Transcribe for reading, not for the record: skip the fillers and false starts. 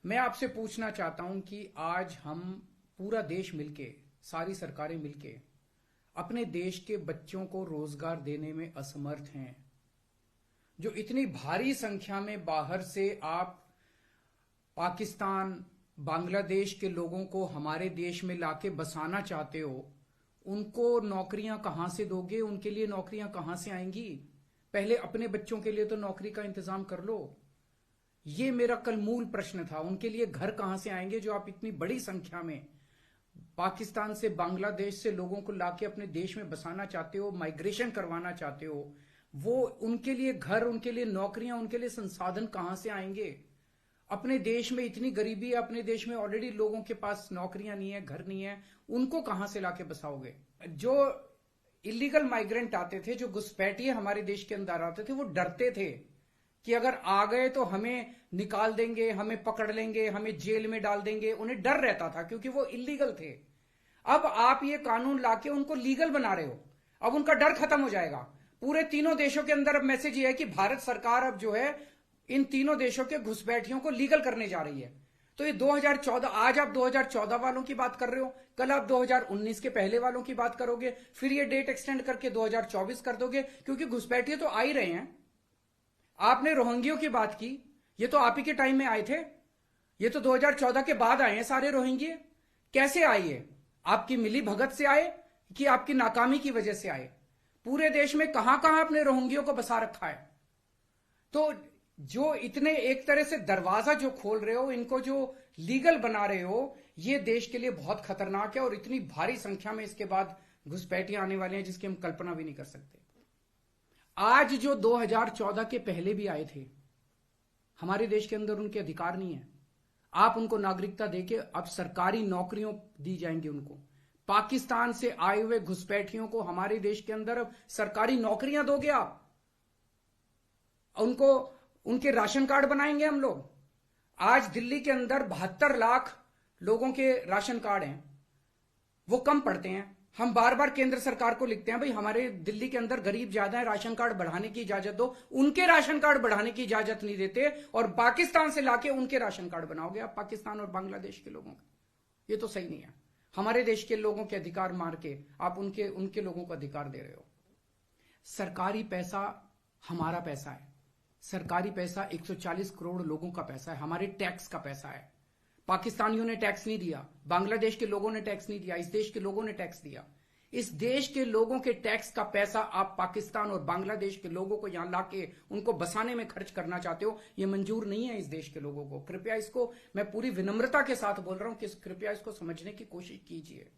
मैं आपसे पूछना चाहता हूं कि आज हम पूरा देश मिलके, सारी सरकारें मिलके अपने देश के बच्चों को रोजगार देने में असमर्थ हैं। जो इतनी भारी संख्या में बाहर से आप पाकिस्तान, बांग्लादेश के लोगों को हमारे देश में लाके बसाना चाहते हो, उनको नौकरियां कहां से दोगे? उनके लिए नौकरियां कहां से आएंगी? पहले अपने बच्चों के लिए तो नौकरी का इंतजाम कर लो। ये मेरा कल मूल प्रश्न था। उनके लिए घर कहां से आएंगे जो आप इतनी बड़ी संख्या में पाकिस्तान से, बांग्लादेश से लोगों को लाके अपने देश में बसाना चाहते हो, माइग्रेशन करवाना चाहते हो? वो उनके लिए घर, उनके लिए नौकरियां, उनके लिए संसाधन कहां से आएंगे? अपने देश में इतनी गरीबी है, अपने देश में ऑलरेडी लोगों के पास नौकरियां नहीं है, घर नहीं है, उनको कहां से लाके बसाओगे? जो इलीगल माइग्रेंट आते थे, जो घुसपैठिए हमारे देश के अंदर आते थे, वो डरते थे कि अगर आ गए तो हमें निकाल देंगे, हमें पकड़ लेंगे, हमें जेल में डाल देंगे। उन्हें डर रहता था क्योंकि वो इलीगल थे। अब आप ये कानून लाके उनको लीगल बना रहे हो। अब उनका डर खत्म हो जाएगा। पूरे तीनों देशों के अंदर अब मैसेज ये है कि भारत सरकार अब जो है इन तीनों देशों के घुसपैठियों को लीगल करने जा रही है। तो ये 2014, आज आप 2014 वालों की बात कर रहे हो, कल आप 2019 के पहले वालों की बात करोगे, फिर ये डेट एक्सटेंड करके 2024 कर दोगे, क्योंकि घुसपैठिए तो आ ही रहे हैं। आपने रोहिंग्यों की बात की, ये तो आप ही के टाइम में आए थे। ये तो 2014 के बाद आए हैं सारे रोहिंग्ये। कैसे आए? ये आपकी मिली भगत से आए कि आपकी नाकामी की वजह से आए? पूरे देश में कहां कहां आपने रोहिंग्यों को बसा रखा है? तो जो इतने एक तरह से दरवाजा जो खोल रहे हो, इनको जो लीगल बना रहे हो, ये देश के लिए बहुत खतरनाक है। और इतनी भारी संख्या में इसके बाद घुसपैठिए आने वाले हैं जिसकी हम कल्पना भी नहीं कर सकते। आज जो 2014 के पहले भी आए थे, हमारे देश के अंदर उनके अधिकार नहीं है। आप उनको नागरिकता देके अब सरकारी नौकरियों दी जाएंगी उनको। पाकिस्तान से आए हुए घुसपैठियों को हमारे देश के अंदर अब सरकारी नौकरियां दोगे आप। उनको उनके राशन कार्ड बनाएंगे हम लोग। आज दिल्ली के अंदर 72 लाख लोगों के राशन कार्ड हैं, वो कम पड़ते हैं। हम बार बार केंद्र सरकार को लिखते हैं, भाई हमारे दिल्ली के अंदर गरीब ज्यादा है, राशन कार्ड बढ़ाने की इजाजत दो। उनके राशन कार्ड बढ़ाने की इजाजत नहीं देते और पाकिस्तान से लाके उनके राशन कार्ड बनाओगे आप, पाकिस्तान और बांग्लादेश के लोगों के। ये तो सही नहीं है। हमारे देश के लोगों के अधिकार मार के आप उनके लोगों को अधिकार दे रहे हो। सरकारी पैसा हमारा पैसा है। सरकारी पैसा 140 करोड़ लोगों का पैसा है, हमारे टैक्स का पैसा है। पाकिस्तानियों ने टैक्स नहीं दिया, बांग्लादेश के लोगों ने टैक्स नहीं दिया, इस देश के लोगों ने टैक्स दिया। इस देश के लोगों के टैक्स का पैसा आप पाकिस्तान और बांग्लादेश के लोगों को यहां लाके उनको बसाने में खर्च करना चाहते हो। यह मंजूर नहीं है इस देश के लोगों को। कृपया इसको, मैं पूरी विनम्रता के साथ बोल रहा हूं कि कृपया इसको समझने की कोशिश कीजिए।